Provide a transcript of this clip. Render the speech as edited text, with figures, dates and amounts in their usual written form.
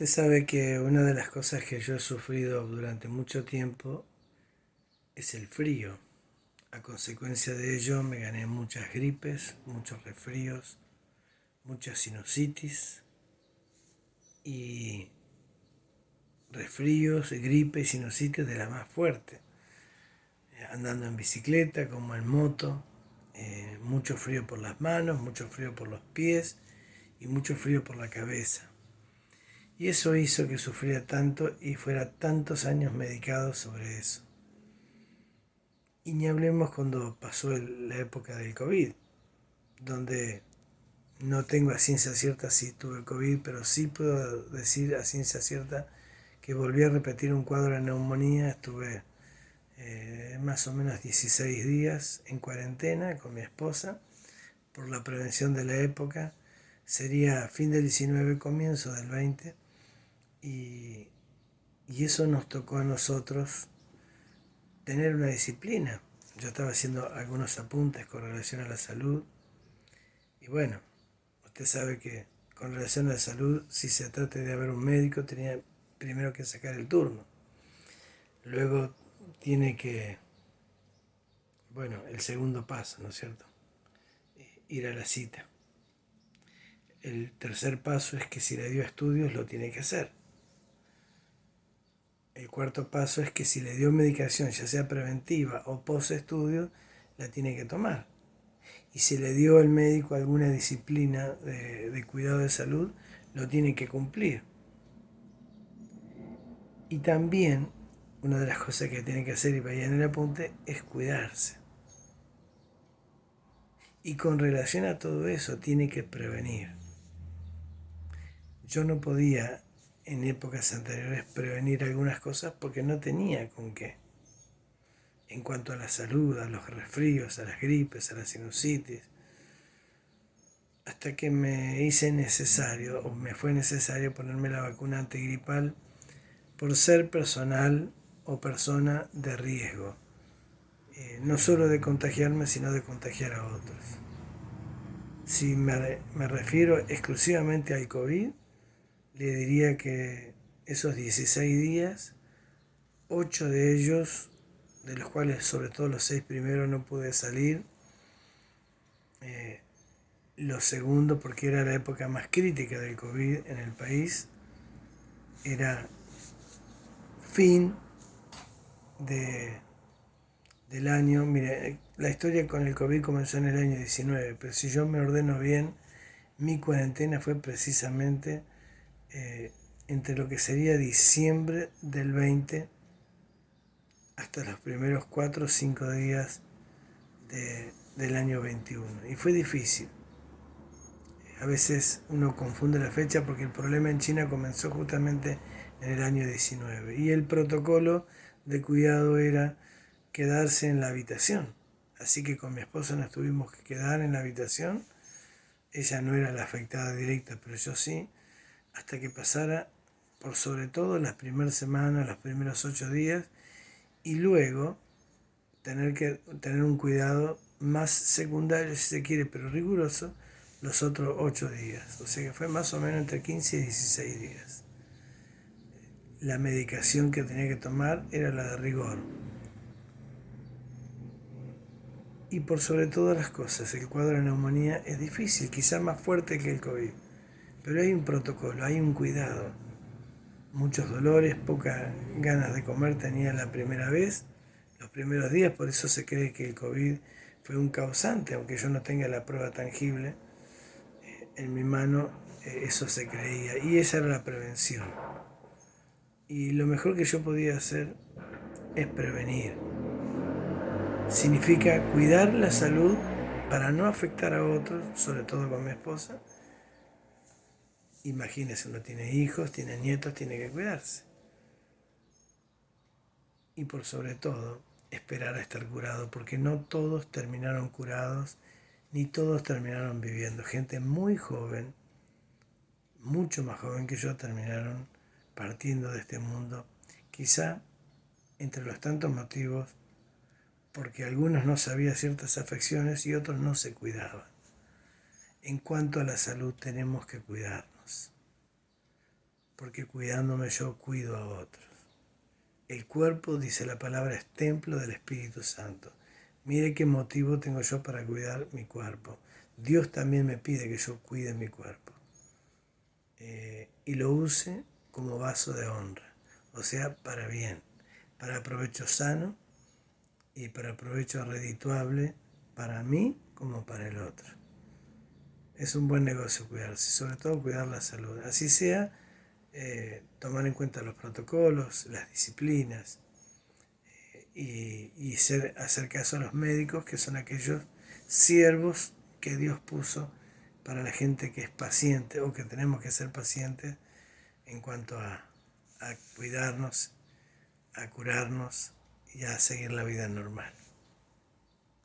Usted sabe que una de las cosas que yo he sufrido durante mucho tiempo es el frío. A consecuencia de ello me gané muchas gripes, muchos resfríos, muchas sinusitis y resfríos, gripe y sinusitis de la más fuerte. Andando en bicicleta como en moto, mucho frío por las manos, mucho frío por los pies y mucho frío por la cabeza. Y eso hizo que sufriera tanto y fuera tantos años medicado sobre eso. Y ni hablemos cuando pasó la época del COVID, donde no tengo a ciencia cierta si tuve COVID, pero sí puedo decir a ciencia cierta que volví a repetir un cuadro de neumonía. Estuve más o menos 16 días en cuarentena con mi esposa por la prevención de la época. Sería fin del 19, comienzo del 20, y, y eso nos tocó a nosotros tener una disciplina. Yo estaba haciendo algunos apuntes con relación a la salud y bueno, usted sabe que con relación a la salud, si se trata de haber un médico, tenía primero que sacar el turno. Luego tiene que, bueno, el segundo paso, ¿no es cierto? Ir a la cita. El tercer paso es que si le dio estudios, lo tiene que hacer. El cuarto paso es que si le dio medicación, ya sea preventiva o post estudio, la tiene que tomar. Y si le dio el médico alguna disciplina de cuidado de salud, lo tiene que cumplir. Y también, una de las cosas que tiene que hacer, y vaya en el apunte, es cuidarse. Y con relación a todo eso, tiene que prevenir. Yo no podía en épocas anteriores prevenir algunas cosas porque no tenía con qué. En cuanto a la salud, a los resfríos, a las gripes, a la sinusitis, hasta que me hice necesario o me fue necesario ponerme la vacuna antigripal por ser personal o persona de riesgo, no solo de contagiarme, sino de contagiar a otros. Si me refiero exclusivamente al COVID, le diría que esos 16 días, 8 de ellos, de los cuales sobre todo los 6 primeros no pude salir, lo segundo porque era la época más crítica del COVID en el país, era fin de, del año. Mire, la historia con el COVID comenzó en el año 19, pero si yo me ordeno bien, mi cuarentena fue precisamente entre lo que sería diciembre del 20 hasta los primeros 4 o 5 días del año 21. Y fue difícil. A veces uno confunde la fecha porque el problema en China comenzó justamente en el año 19 y el protocolo de cuidado era quedarse en la habitación. Así que con mi esposa nos tuvimos que quedar en la habitación. Ella no era la afectada directa, pero yo sí, hasta que pasara por sobre todo las primeras semanas, los primeros 8 días, y luego tener que tener un cuidado más secundario, si se quiere, pero riguroso, los otros 8 días. O sea que fue más o menos entre 15 y 16 días. La medicación que tenía que tomar era la de rigor. Y por sobre todas las cosas, el cuadro de neumonía es difícil, quizá más fuerte que el COVID. Pero hay un protocolo, hay un cuidado. Muchos dolores, pocas ganas de comer tenía la primera vez, los primeros días, por eso se cree que el COVID fue un causante, aunque yo no tenga la prueba tangible en mi mano, eso se creía. Y esa era la prevención. Y lo mejor que yo podía hacer es prevenir. Significa cuidar la salud para no afectar a otros, sobre todo con mi esposa. Imagínese, uno tiene hijos, tiene nietos, tiene que cuidarse. Y por sobre todo, esperar a estar curado, porque no todos terminaron curados, ni todos terminaron viviendo. Gente muy joven, mucho más joven que yo, terminaron partiendo de este mundo. Quizá entre los tantos motivos, porque algunos no sabían ciertas afecciones y otros no se cuidaban. En cuanto a la salud, tenemos que cuidarnos. porque cuidándome yo cuido a otros. El cuerpo, dice la palabra, es templo del Espíritu Santo. Mire qué motivo tengo yo para cuidar mi cuerpo. Dios también me pide que yo cuide mi cuerpo. Y lo use como vaso de honra, o sea, para bien, para provecho sano y para provecho redituable para mí como para el otro. Es un buen negocio cuidarse, sobre todo cuidar la salud. Así sea, tomar en cuenta los protocolos, las disciplinas y hacer caso a los médicos, que son aquellos siervos que Dios puso para la gente que es paciente o que tenemos que ser pacientes en cuanto a cuidarnos, a curarnos y a seguir la vida normal.